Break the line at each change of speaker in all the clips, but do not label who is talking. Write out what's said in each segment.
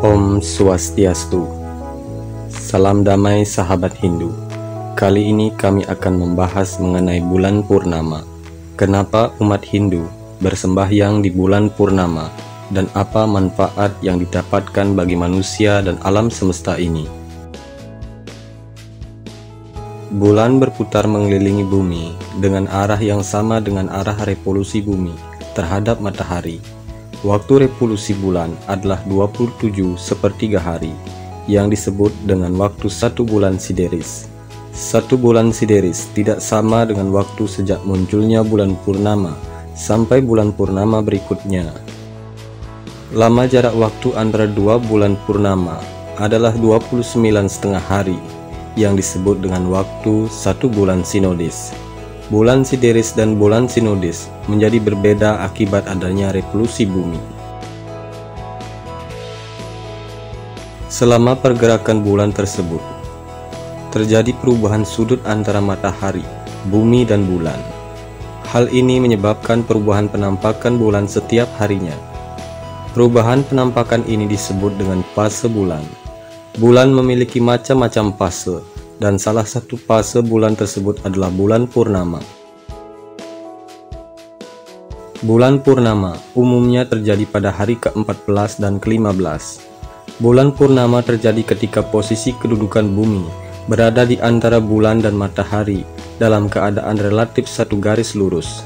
Om Swastiastu. Salam damai sahabat Hindu. Kali ini kami akan membahas mengenai bulan purnama. Kenapa umat Hindu bersembahyang di bulan purnama dan apa manfaat yang didapatkan bagi manusia dan alam semesta ini. Bulan berputar mengelilingi bumi dengan arah yang sama dengan arah revolusi bumi terhadap matahari. Waktu revolusi bulan adalah 27/3 hari yang disebut dengan waktu 1 bulan Sideris. 1 bulan Sideris tidak sama dengan waktu sejak munculnya bulan purnama sampai bulan purnama berikutnya. Lama jarak waktu antara 2 bulan purnama adalah 29,5 hari yang disebut dengan waktu 1 bulan Sinodis. Bulan Sideris dan bulan Sinodis menjadi berbeda akibat adanya revolusi bumi. Selama pergerakan bulan tersebut, terjadi perubahan sudut antara matahari, bumi, dan bulan. Hal ini menyebabkan perubahan penampakan bulan setiap harinya. Perubahan penampakan ini disebut dengan fase bulan. Bulan memiliki macam-macam fase, dan salah satu fase bulan tersebut adalah bulan purnama. Bulan purnama umumnya terjadi pada hari ke-14 dan ke-15. Bulan purnama terjadi ketika posisi kedudukan bumi berada di antara bulan dan matahari dalam keadaan relatif satu garis lurus.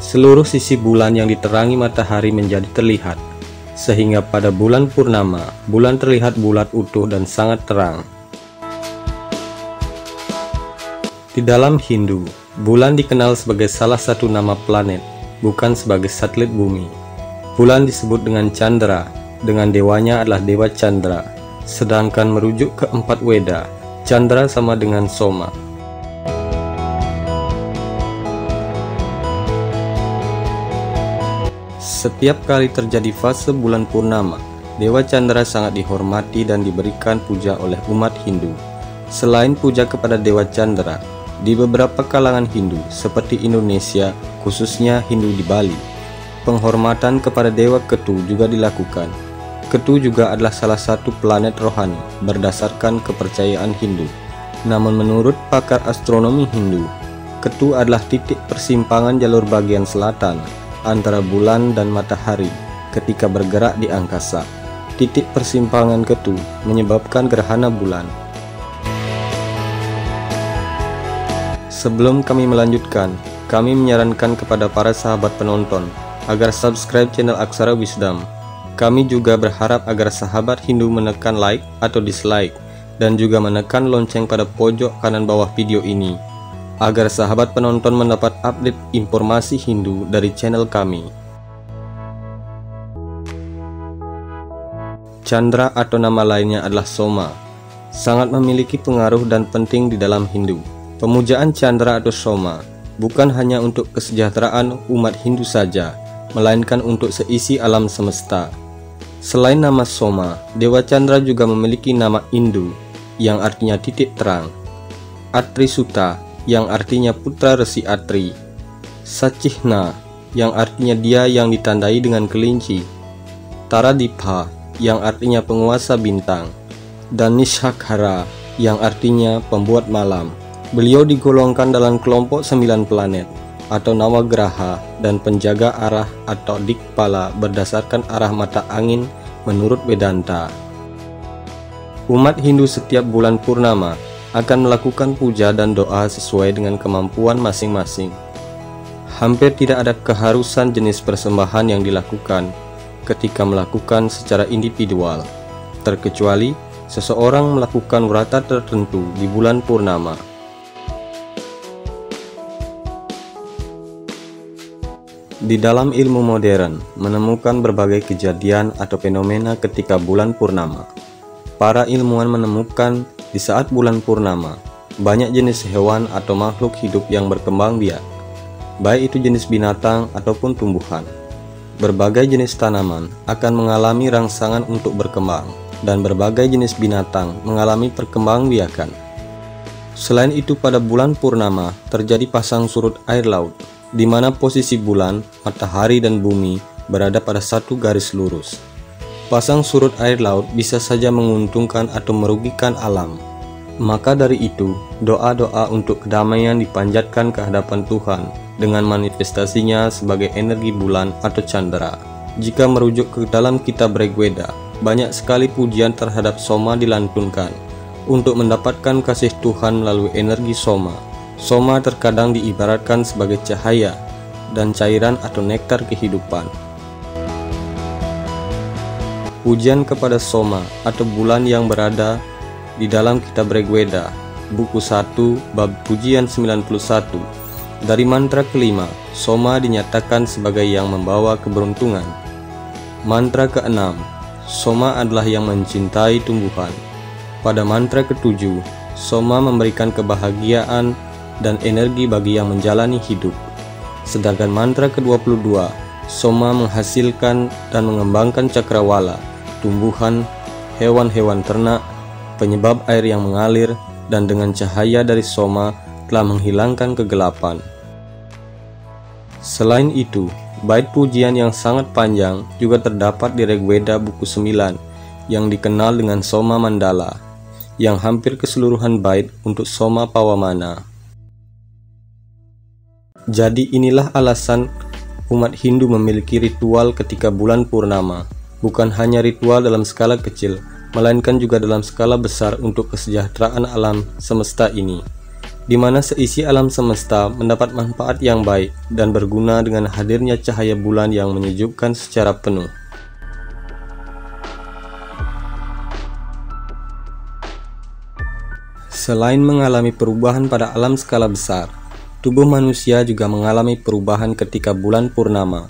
Seluruh sisi bulan yang diterangi matahari menjadi terlihat, sehingga pada bulan purnama, bulan terlihat bulat utuh dan sangat terang. Di dalam Hindu, bulan dikenal sebagai salah satu nama planet, bukan sebagai satelit bumi. Bulan disebut dengan Chandra, dengan dewanya adalah Dewa Chandra, sedangkan merujuk ke 4 Weda, Chandra sama dengan Soma. Setiap kali terjadi fase bulan purnama, Dewa Chandra sangat dihormati dan diberikan puja oleh umat Hindu. Selain puja kepada Dewa Chandra, di beberapa kalangan Hindu seperti Indonesia, khususnya Hindu di Bali, penghormatan kepada Dewa Ketu juga dilakukan. Ketu juga adalah salah satu planet rohani berdasarkan kepercayaan Hindu. Namun menurut pakar astronomi Hindu, Ketu adalah titik persimpangan jalur bagian selatan antara bulan dan matahari ketika bergerak di angkasa. Titik persimpangan Ketu menyebabkan gerhana bulan. Sebelum kami melanjutkan, kami menyarankan kepada para sahabat penonton agar subscribe channel Aksara Wisdom. Kami juga berharap agar sahabat Hindu menekan like atau dislike dan juga menekan lonceng pada pojok kanan bawah video ini agar sahabat penonton mendapat update informasi Hindu dari channel kami. Chandra atau nama lainnya adalah Soma, sangat memiliki pengaruh dan penting di dalam Hindu. Pemujaan Chandra atau Soma bukan hanya untuk kesejahteraan umat Hindu saja, melainkan untuk seisi alam semesta. Selain nama Soma, Dewa Chandra juga memiliki nama Indu, yang artinya titik terang, Atri Suta, yang artinya putra Resi Atri, Sachihna, yang artinya dia yang ditandai dengan kelinci, Taradipha, yang artinya penguasa bintang, dan Nishakhara, yang artinya pembuat malam. Beliau digolongkan dalam kelompok 9 planet atau Nawagraha dan penjaga arah atau Dikpala berdasarkan arah mata angin menurut Vedanta. Umat Hindu setiap bulan purnama akan melakukan puja dan doa sesuai dengan kemampuan masing-masing. Hampir tidak ada keharusan jenis persembahan yang dilakukan ketika melakukan secara individual, terkecuali seseorang melakukan vrata tertentu di bulan purnama. Di dalam ilmu modern, menemukan berbagai kejadian atau fenomena ketika bulan purnama. Para ilmuwan menemukan di saat bulan purnama, banyak jenis hewan atau makhluk hidup yang berkembang biak, baik itu jenis binatang ataupun tumbuhan. Berbagai jenis tanaman akan mengalami rangsangan untuk berkembang, dan berbagai jenis binatang mengalami perkembangbiakan. Selain itu, pada bulan purnama terjadi pasang surut air laut, di mana posisi bulan, matahari, dan bumi berada pada satu garis lurus. Pasang surut air laut bisa saja menguntungkan atau merugikan alam. Maka dari itu, doa-doa untuk kedamaian dipanjatkan ke hadapan Tuhan dengan manifestasinya sebagai energi bulan atau candra. Jika merujuk ke dalam kitab Rigveda, banyak sekali pujian terhadap Soma dilantunkan untuk mendapatkan kasih Tuhan melalui energi Soma. Soma terkadang diibaratkan sebagai cahaya dan cairan atau nektar kehidupan. Pujian kepada Soma atau bulan yang berada di dalam kitab Rigveda, buku 1, bab pujian 91. Dari mantra kelima, Soma dinyatakan sebagai yang membawa keberuntungan. Mantra keenam, Soma adalah yang mencintai tumbuhan. Pada mantra ketujuh, Soma memberikan kebahagiaan dan energi bagi yang menjalani hidup. Sedangkan mantra ke-22, Soma menghasilkan dan mengembangkan cakrawala, tumbuhan, hewan-hewan ternak, penyebab air yang mengalir, dan dengan cahaya dari Soma telah menghilangkan kegelapan. Selain itu, bait pujian yang sangat panjang juga terdapat di Rigveda buku 9 yang dikenal dengan Soma Mandala, yang hampir keseluruhan bait untuk Soma Pawamana. Jadi inilah alasan umat Hindu memiliki ritual ketika bulan purnama. Bukan hanya ritual dalam skala kecil, melainkan juga dalam skala besar untuk kesejahteraan alam semesta ini, di mana seisi alam semesta mendapat manfaat yang baik dan berguna dengan hadirnya cahaya bulan yang menyejukkan secara penuh. Selain mengalami perubahan pada alam skala besar, tubuh manusia juga mengalami perubahan ketika bulan purnama.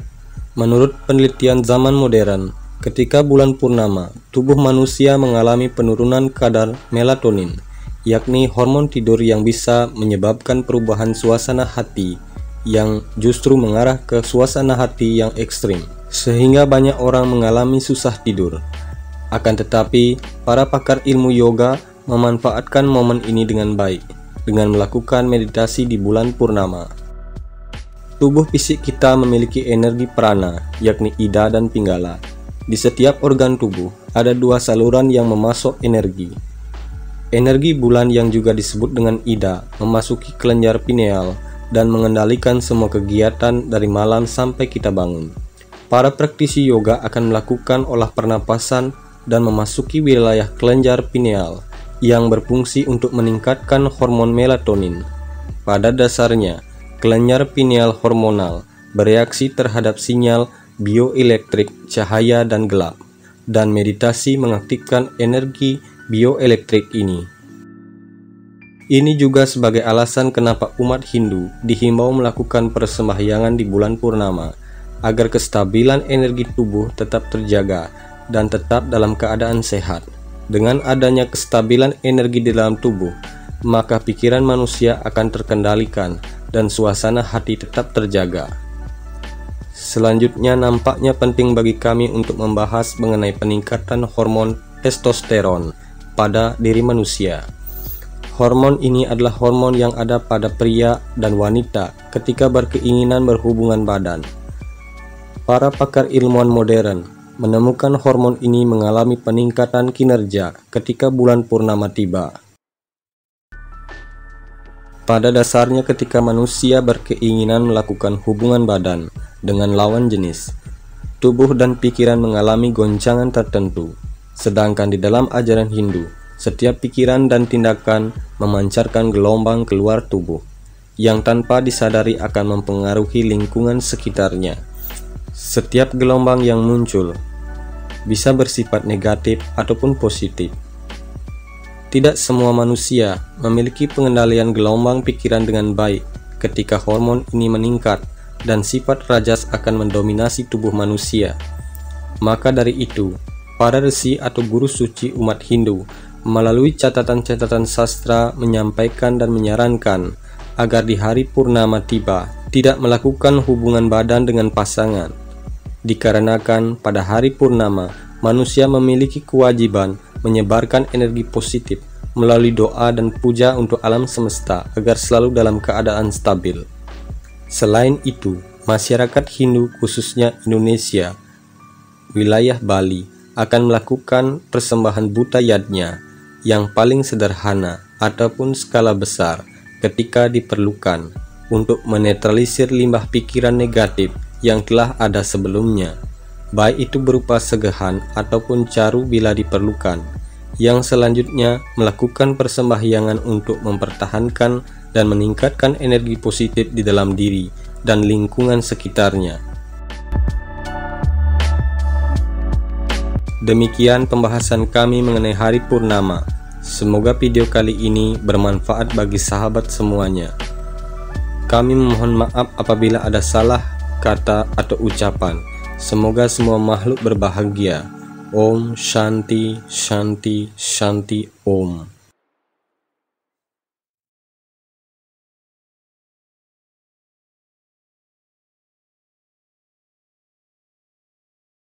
Menurut penelitian zaman modern, ketika bulan purnama, tubuh manusia mengalami penurunan kadar melatonin, yakni hormon tidur yang bisa menyebabkan perubahan suasana hati yang justru mengarah ke suasana hati yang ekstrim, sehingga banyak orang mengalami susah tidur. Akan tetapi, para pakar ilmu yoga memanfaatkan momen ini dengan baik, dengan melakukan meditasi di bulan purnama. Tubuh fisik kita memiliki energi prana, yakni Ida dan Pinggala. Di setiap organ tubuh, ada dua saluran yang memasok energi. Energi bulan yang juga disebut dengan Ida memasuki kelenjar pineal dan mengendalikan semua kegiatan dari malam sampai kita bangun. Para praktisi yoga akan melakukan olah pernapasan dan memasuki wilayah kelenjar pineal yang berfungsi untuk meningkatkan hormon melatonin. Pada dasarnya, kelenjar pineal hormonal bereaksi terhadap sinyal bioelektrik, cahaya dan gelap, dan meditasi mengaktifkan energi bioelektrik ini. Ini juga sebagai alasan kenapa umat Hindu dihimbau melakukan persembahyangan di bulan purnama, agar kestabilan energi tubuh tetap terjaga dan tetap dalam keadaan sehat. Dengan adanya kestabilan energi di dalam tubuh, maka pikiran manusia akan terkendalikan dan suasana hati tetap terjaga. Selanjutnya, nampaknya penting bagi kami untuk membahas mengenai peningkatan hormon testosteron pada diri manusia. Hormon ini adalah hormon yang ada pada pria dan wanita ketika berkeinginan berhubungan badan. Para pakar ilmuwan modern menemukan hormon ini mengalami peningkatan kinerja ketika bulan purnama tiba. Pada dasarnya, ketika manusia berkeinginan melakukan hubungan badan dengan lawan jenis, tubuh dan pikiran mengalami goncangan tertentu. Sedangkan di dalam ajaran Hindu, setiap pikiran dan tindakan memancarkan gelombang keluar tubuh, yang tanpa disadari akan mempengaruhi lingkungan sekitarnya. Setiap gelombang yang muncul bisa bersifat negatif ataupun positif. Tidak semua manusia memiliki pengendalian gelombang pikiran dengan baik ketika hormon ini meningkat dan sifat rajas akan mendominasi tubuh manusia. Maka dari itu, para resi atau guru suci umat Hindu melalui catatan-catatan sastra menyampaikan dan menyarankan agar di hari purnama tiba tidak melakukan hubungan badan dengan pasangan. Dikarenakan pada hari purnama, manusia memiliki kewajiban menyebarkan energi positif melalui doa dan puja untuk alam semesta agar selalu dalam keadaan stabil. Selain itu, masyarakat Hindu khususnya Indonesia, wilayah Bali, akan melakukan persembahan buta yadnya yang paling sederhana ataupun skala besar ketika diperlukan untuk menetralisir limbah pikiran negatif yang telah ada sebelumnya, baik itu berupa segehan ataupun caru bila diperlukan. Yang selanjutnya melakukan persembahyangan untuk mempertahankan dan meningkatkan energi positif di dalam diri dan lingkungan sekitarnya. Demikian pembahasan kami mengenai hari purnama. Semoga video kali ini bermanfaat bagi sahabat semuanya. Kami memohon maaf apabila ada salah kata atau ucapan. Semoga semua makhluk berbahagia. Om Shanti Shanti Shanti Om.